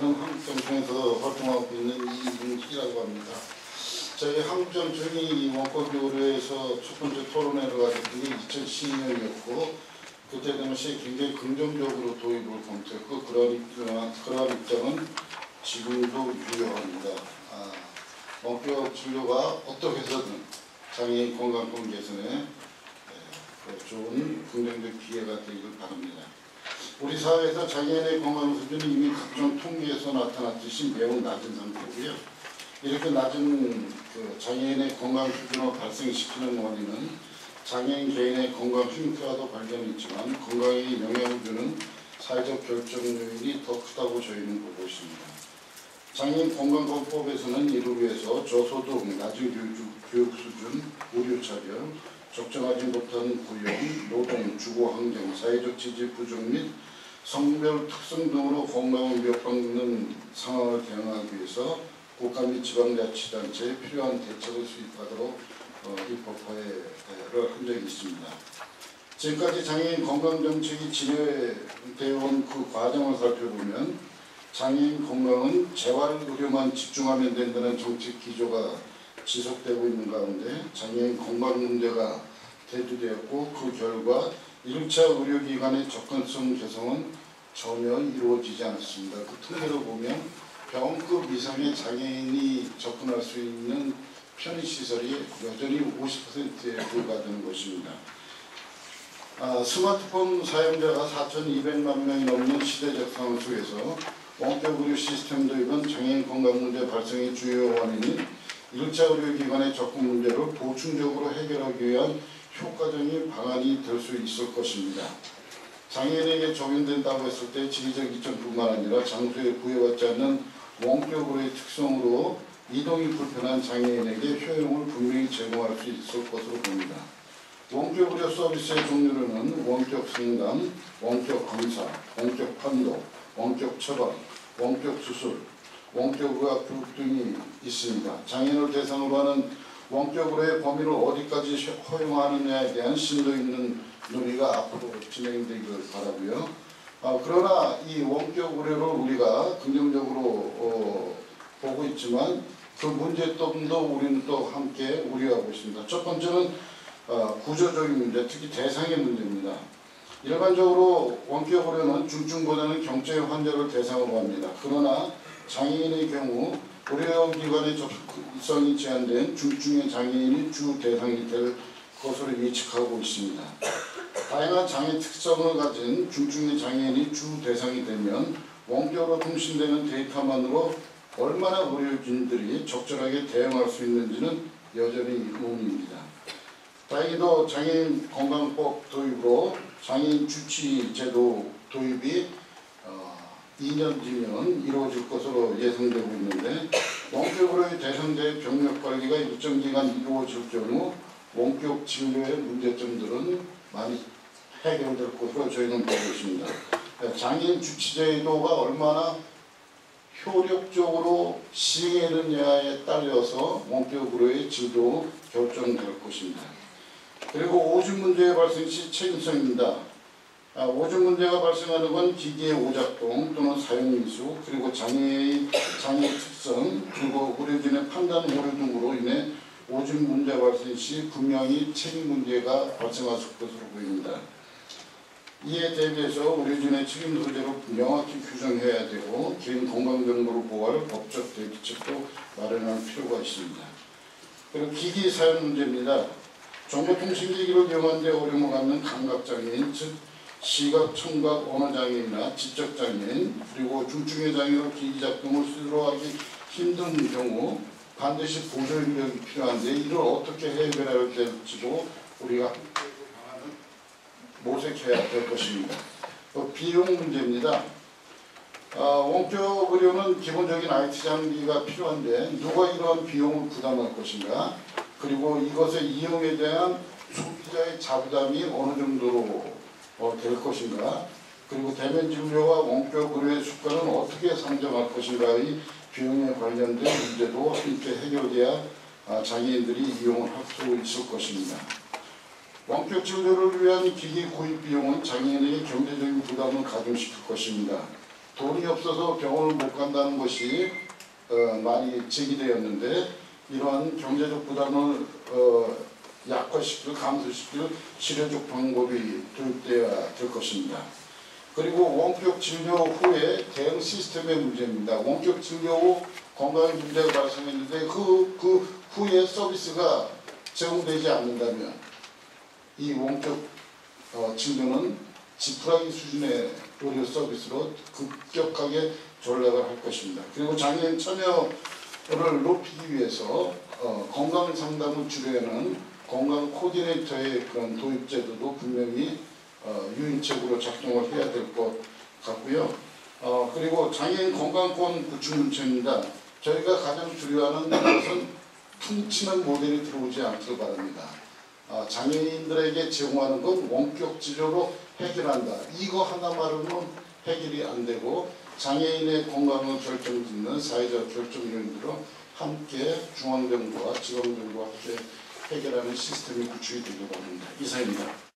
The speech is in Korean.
저는 한국정청에서 활동하고 있는 이문식이라고 합니다. 저희 한국정청이 원격의료에서 첫 번째 토론회를 가졌던 게 2012년이었고 그때 당시에 굉장히 긍정적으로 도입을 검토했고 그러한 입장은 지금도 유효합니다. 원격 진료가 어떻게 해서든 장애인 건강권 개선에 좋은 긍정적 기회가 되길 바랍니다. 우리 사회에서 장애인의 건강 수준이 이미 각종 통계에서 나타났듯이 매우 낮은 상태고요. 이렇게 낮은 장애인의 건강 수준을 발생시키는 원인은 장애인 개인의 건강 흉터도 발견했지만 건강에 영향을 주는 사회적 결정 요인이 더 크다고 저희는 보고 있습니다. 장애인 건강권법에서는 이를 위해서 저소득, 낮은 교육 수준, 의료 차별, 적정하지 못한 고용, 노동, 주거 환경, 사회적 지지 부족 및 성별 특성 등으로 건강을 위협받는 상황을 대응하기 위해서 국가 및 지방자치단체에 필요한 대책을 수립하도록 입법화를 한 적이 있습니다. 지금까지 장애인 건강정책이 진행되어 온 그 과정을 살펴보면 장애인 건강은 재활의료만 집중하면 된다는 정책 기조가 지속되고 있는 가운데 장애인 건강 문제가 대두되었고 그 결과 1차 의료기관의 접근성 개선은 전혀 이루어지지 않았습니다. 그 통계를 보면 병원급 이상의 장애인이 접근할 수 있는 편의시설이 여전히 50%에 불과하는 것입니다. 스마트폰 사용자가 4,200만 명이 넘는 시대적 상황 속에서 원격 의료 시스템 도입은 장애인 건강 문제 발생의 주요 원인인 1차 의료기관의 접근 문제를 보충적으로 해결하기 위한 효과적인 방안이 될 수 있을 것입니다. 장애인에게 적용된다고 했을 때 지리적 이점뿐만 아니라 장소에 부여받지 않는 원격 의료의 특성으로 이동이 불편한 장애인에게 효용을 분명히 제공할 수 있을 것으로 봅니다. 원격 의료 서비스의 종류로는 원격 상담, 원격 검사, 원격 판독, 원격 처방, 원격 수술, 원격 의학 교육 등이 있습니다. 장애인을 대상으로 하는 원격 의료의 범위를 어디까지 허용하느냐에 대한 심도 있는 논의가 앞으로 진행되길 바라고요. 그러나 이 원격 의료를 우리가 긍정적으로 보고 있지만 그 문제점도 우리는 또 함께 우려하고 있습니다. 첫 번째는 구조적인 문제, 특히 대상의 문제입니다. 일반적으로 원격 의료는 중증보다는 경증의 환자를 대상으로 합니다. 그러나 장애인의 경우 의료기관의 접근성이 제한된 중증의 장애인이 주 대상이 될 것으로 예측하고 있습니다. 다양한 장애 특성을 가진 중증의 장애인이 주 대상이 되면 원격으로 통신되는 데이터만으로 얼마나 의료진들이 적절하게 대응할 수 있는지는 여전히 의문입니다. 다행히도 장애인 건강법 도입으로 장애인 주치 제도 도입이 2년 뒤면 이루어질 것으로 예상되고 있는데 원격으로의 대상자의 병력 관리가 일정 기간 이루어질 경우 원격 진료의 문제점들은 많이 해결될 것으로 저희는 보고 있습니다. 장애인 주치 제도가 얼마나 효력적으로 시행하느냐에 따라서 원격으로의 진도 결정될 것입니다. 그리고 오줌 문제의 발생 시 책임성입니다. 오줌 문제가 발생하는 건 기기의 오작동 또는 사용미수 그리고 장애 특성 그리고 의료진의 판단 오류 등으로 인해 오줌 문제 발생 시 분명히 책임 문제가 발생했을 것으로 보입니다. 이에 대비해서 의료진의 책임 소재를 명확히 규정해야 되고 개인 건강정보를 보호할 법적 대비책도 마련할 필요가 있습니다. 그리고 기기 사용 문제입니다. 정보통신기기를 이용하는 데 어려움을 갖는 감각장애인, 즉 시각, 청각, 언어장애인이나 지적장애인, 그리고 중증의 장애로 기기 작동을 스스로 하기 힘든 경우 반드시 보조 인력이 필요한데 이를 어떻게 해결해야 될지도 우리가 모색해야 될 것입니다. 비용 문제입니다. 원격 의료는 기본적인 IT 장비가 필요한데 누가 이러한 비용을 부담할 것인가? 그리고 이것의 이용에 대한 소비자의 자부담이 어느 정도로 될 것인가? 그리고 대면 진료와 원격 의료의 수가는 어떻게 상정할 것인가의 비용에 관련된 문제도 함께 해결돼야 장애인들이 이용을 할 수 있을 것입니다. 원격 진료를 위한 기기 구입 비용은 장애인에게 경제적인 부담을 가중시킬 것입니다. 돈이 없어서 병원을 못 간다는 것이 많이 제기되었는데 이러한 경제적 부담을 약화시키고 감소시킬 치료적 방법이 도입되어야 될 것입니다. 그리고 원격 진료 후에 대응 시스템의 문제입니다. 원격 진료 후 건강 문제가 발생했는데 그 후에 서비스가 제공되지 않는다면 이 원격 진료는 지푸라기 수준의 의료 서비스로 급격하게 전락을 할 것입니다. 그리고 장애인 참여를 높이기 위해서 건강 상담을 주려는 건강 코디네이터의 그런 도입 제도도 분명히 유인책으로 작동을 해야 될 것 같고요. 그리고 장애인 건강권 구축 문제입니다. 저희가 가장 주려하는 것은 퉁치는 모델이 들어오지 않기를 바랍니다. 장애인들에게 제공하는 건 원격 치료로 해결한다. 이거 하나만으로는 해결이 안 되고 장애인의 건강을 결정짓는 사회적 결정 요인들로 함께 중앙정부와 지방정부와 함께 해결하는 시스템이 구축이 되길 바랍니다. 이상입니다.